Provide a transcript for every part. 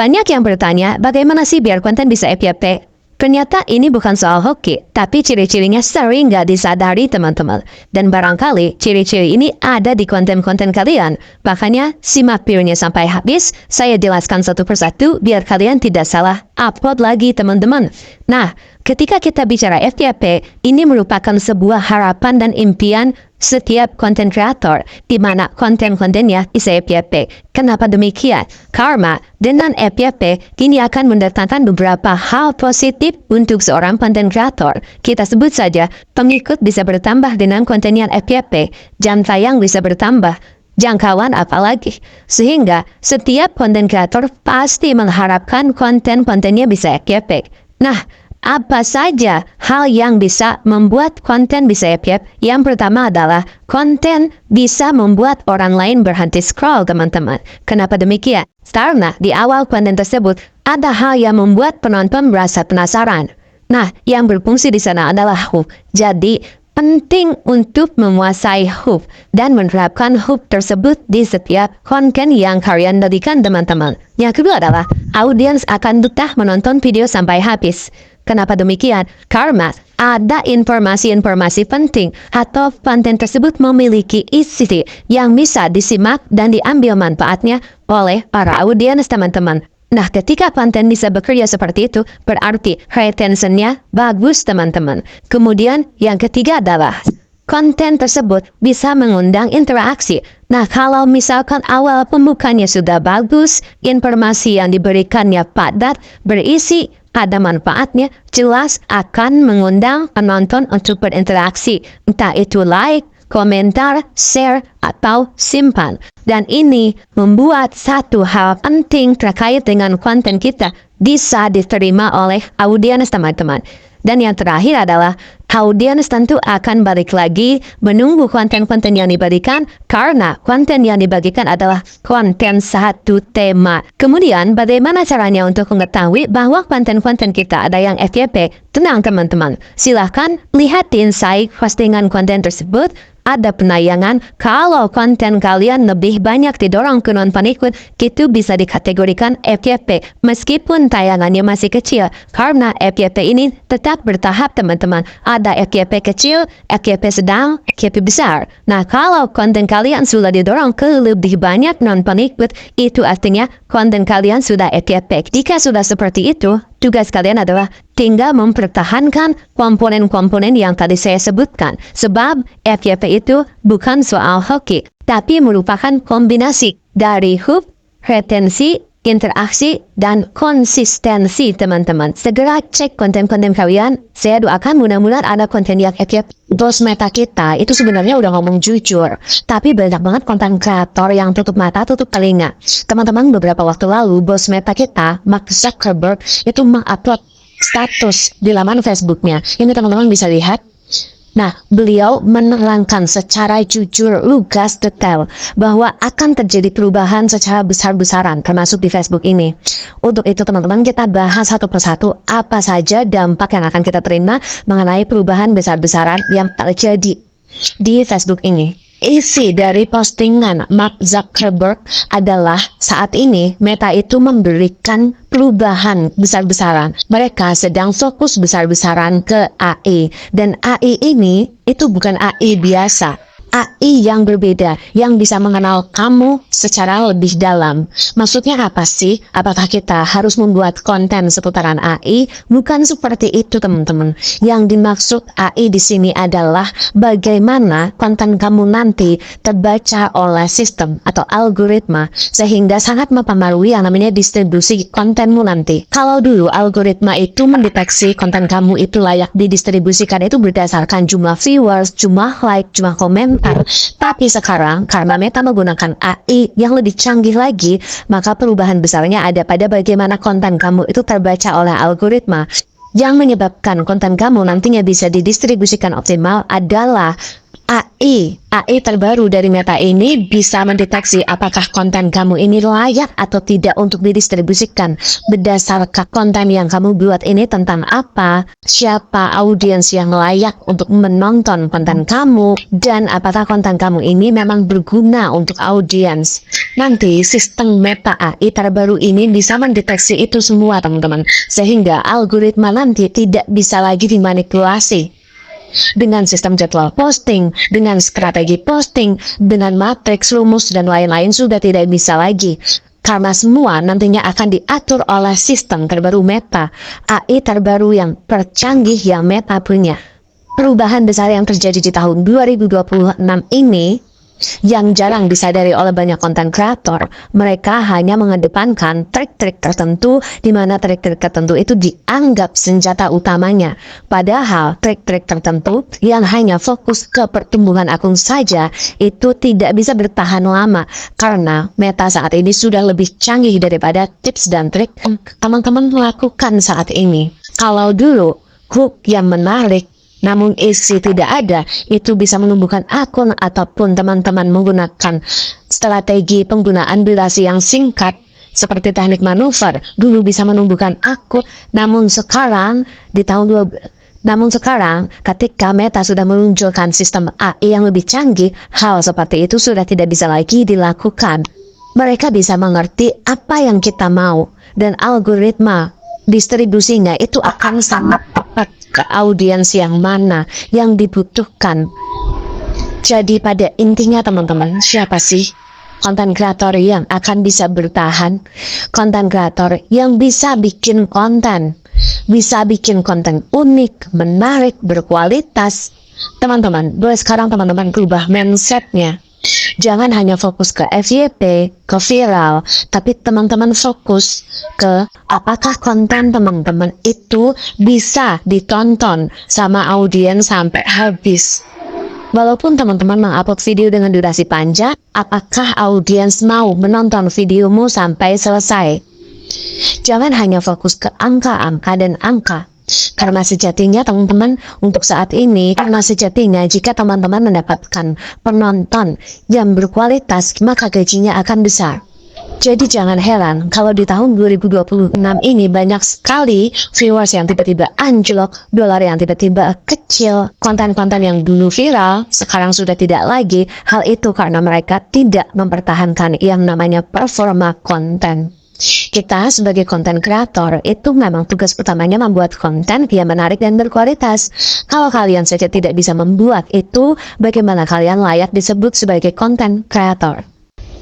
Banyak yang bertanya, bagaimana sih biar konten bisa FYP? Ternyata ini bukan soal hoki, tapi ciri-cirinya sering nggak disadari teman-teman. Dan barangkali ciri-ciri ini ada di konten-konten kalian. Makanya simak videonya sampai habis, saya jelaskan satu persatu biar kalian tidak salah upload lagi teman-teman. Nah, ketika kita bicara FYP, ini merupakan sebuah harapan dan impian setiap konten kreator, di mana konten-kontennya bisa FYP. Kenapa demikian? Karena dengan FYP, kini akan mendatangkan beberapa hal positif untuk seorang konten kreator. Kita sebut saja, pengikut bisa bertambah dengan konten yang FYP, jam tayang bisa bertambah, jangkauan apalagi. Sehingga setiap konten kreator pasti mengharapkan konten-kontennya bisa FYP. Nah, apa saja hal yang bisa membuat konten bisa FYP? Yang pertama adalah konten bisa membuat orang lain berhenti scroll, teman-teman. Kenapa demikian? Karena di awal konten tersebut ada hal yang membuat penonton merasa penasaran. Nah, yang berfungsi di sana adalah hook. Jadi, penting untuk menguasai hook dan menerapkan hook tersebut di setiap konten yang kalian berikan, teman-teman. Yang kedua adalah audiens akan betah menonton video sampai habis. Kenapa demikian? Karena ada informasi-informasi penting atau konten tersebut memiliki isi yang bisa disimak dan diambil manfaatnya oleh para audiens, teman-teman. Nah, ketika konten bisa bekerja seperti itu, berarti retentionnya bagus, teman-teman. Kemudian yang ketiga adalah konten tersebut bisa mengundang interaksi. Nah, kalau misalkan awal pembukanya sudah bagus, informasi yang diberikannya padat, berisi, ada manfaatnya, jelas akan mengundang penonton untuk berinteraksi. Entah itu like, komentar, share, atau simpan. Dan ini membuat satu hal penting terkait dengan konten kita bisa diterima oleh audiens, teman-teman. Dan yang terakhir adalah audiens tentu akan balik lagi menunggu konten-konten yang diberikan karena konten yang dibagikan adalah konten satu tema. Kemudian bagaimana caranya untuk mengetahui bahwa konten-konten kita ada yang FYP? Tenang teman-teman, silahkan lihat di insight postingan konten tersebut. Ada penayangan, kalau konten kalian lebih banyak didorong ke non-pengikut, itu bisa dikategorikan FYP, meskipun tayangannya masih kecil. Karena FYP ini tetap bertahap, teman-teman. Ada FYP kecil, FYP sedang, FYP besar. Nah, kalau konten kalian sudah didorong ke lebih banyak non-pengikut, itu artinya konten kalian sudah FYP. Jika sudah seperti itu, tugas kalian adalah tinggal mempertahankan komponen-komponen yang tadi saya sebutkan. Sebab FYP itu bukan soal hoki, tapi merupakan kombinasi dari hook, retensi, interaksi, dan konsistensi, teman-teman. Segera cek konten-konten kalian. Saya doakan mudah-mudahan ada konten yang FYP. Bos Meta kita itu sebenarnya udah ngomong jujur, tapi banyak banget konten kreator yang tutup mata, tutup telinga. Teman-teman, beberapa waktu lalu, bos Meta kita, Mark Zuckerberg, itu mengupload status di laman Facebooknya. Ini teman-teman bisa lihat. Nah, beliau menerangkan secara jujur, lugas, detail bahwa akan terjadi perubahan secara besar-besaran termasuk di Facebook ini. Untuk itu teman-teman, kita bahas satu persatu apa saja dampak yang akan kita terima mengenai perubahan besar-besaran yang terjadi di Facebook ini. Isi dari postingan Mark Zuckerberg adalah saat ini Meta itu memberikan perubahan besar-besaran. Mereka sedang fokus besar-besaran ke AI. Dan AI ini itu bukan AI biasa. AI yang berbeda, yang bisa mengenal kamu secara lebih dalam. Maksudnya apa sih? Apakah kita harus membuat konten seputaran AI? Bukan seperti itu, teman-teman. Yang dimaksud AI di sini adalah bagaimana konten kamu nanti terbaca oleh sistem atau algoritma, sehingga sangat mempengaruhi yang namanya distribusi kontenmu nanti. Kalau dulu algoritma itu mendeteksi konten kamu itu layak didistribusikan itu berdasarkan jumlah viewers, jumlah like, jumlah komen. Tapi sekarang karena Meta menggunakan AI yang lebih canggih lagi, maka perubahan besarnya ada pada bagaimana konten kamu itu terbaca oleh algoritma. Yang menyebabkan konten kamu nantinya bisa didistribusikan optimal adalah AI terbaru dari Meta ini bisa mendeteksi apakah konten kamu ini layak atau tidak untuk didistribusikan berdasarkan konten yang kamu buat ini tentang apa, siapa audiens yang layak untuk menonton konten kamu, dan apakah konten kamu ini memang berguna untuk audiens. Nanti sistem Meta AI terbaru ini bisa mendeteksi itu semua teman-teman, sehingga algoritma nanti tidak bisa lagi dimanipulasi. Dengan sistem jadwal posting, dengan strategi posting, dengan matriks, rumus, dan lain-lain sudah tidak bisa lagi. Karena semua nantinya akan diatur oleh sistem terbaru Meta, AI terbaru yang tercanggih yang Meta punya. Perubahan besar yang terjadi di tahun 2026 ini yang jarang disadari oleh banyak konten kreator. Mereka hanya mengedepankan trik-trik tertentu di mana trik-trik tertentu itu dianggap senjata utamanya. Padahal trik-trik tertentu yang hanya fokus ke pertumbuhan akun saja itu tidak bisa bertahan lama karena Meta saat ini sudah lebih canggih daripada tips dan trik yang teman-teman lakukan saat ini. Kalau dulu hook yang menarik namun isi tidak ada, itu bisa menumbuhkan akun ataupun teman-teman menggunakan strategi penggunaan durasi yang singkat seperti teknik manuver dulu bisa menumbuhkan akun. Namun sekarang ketika Meta sudah menunjukkan sistem AI yang lebih canggih, hal seperti itu sudah tidak bisa lagi dilakukan. Mereka bisa mengerti apa yang kita mau dan algoritma distribusinya itu akan sangat tepat ke audiens yang mana yang dibutuhkan. Jadi pada intinya teman-teman, siapa sih konten kreator yang akan bisa bertahan? Konten kreator yang bisa bikin konten unik, menarik, berkualitas. Teman-teman, boleh sekarang teman-teman berubah mindsetnya. Jangan hanya fokus ke FYP, ke viral, tapi teman-teman fokus ke apakah konten teman-teman itu bisa ditonton sama audiens sampai habis. Walaupun teman-teman mengupload video dengan durasi panjang, apakah audiens mau menonton videomu sampai selesai? Jangan hanya fokus ke angka-angka dan angka. Karena sejatinya teman-teman untuk saat ini, jika teman-teman mendapatkan penonton yang berkualitas, maka gajinya akan besar. Jadi jangan heran kalau di tahun 2026 ini banyak sekali viewers yang tiba-tiba anjlok, dolar yang tiba-tiba kecil, konten-konten yang dulu viral sekarang sudah tidak lagi. Hal itu karena mereka tidak mempertahankan yang namanya performa konten. Kita sebagai konten kreator itu memang tugas utamanya membuat konten yang menarik dan berkualitas. Kalau kalian saja tidak bisa membuat itu, bagaimana kalian layak disebut sebagai konten kreator?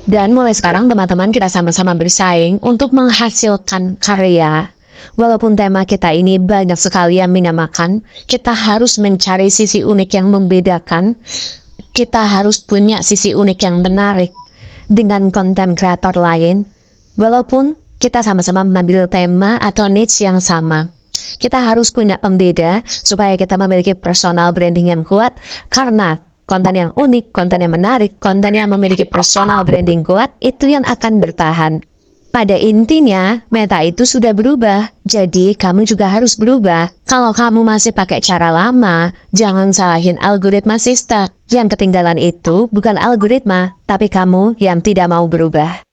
Dan mulai sekarang teman-teman kita sama-sama bersaing untuk menghasilkan karya. Walaupun tema kita ini banyak sekali yang menyamakan, kita harus mencari sisi unik yang membedakan. Kita harus punya sisi unik yang menarik dengan konten kreator lain. Walaupun kita sama-sama mengambil tema atau niche yang sama, kita harus punya pembeda supaya kita memiliki personal branding yang kuat. Karena konten yang unik, konten yang menarik, konten yang memiliki personal branding kuat, itu yang akan bertahan. Pada intinya, Meta itu sudah berubah, jadi kamu juga harus berubah. Kalau kamu masih pakai cara lama, jangan salahin algoritma sistem. Yang ketinggalan itu bukan algoritma, tapi kamu yang tidak mau berubah.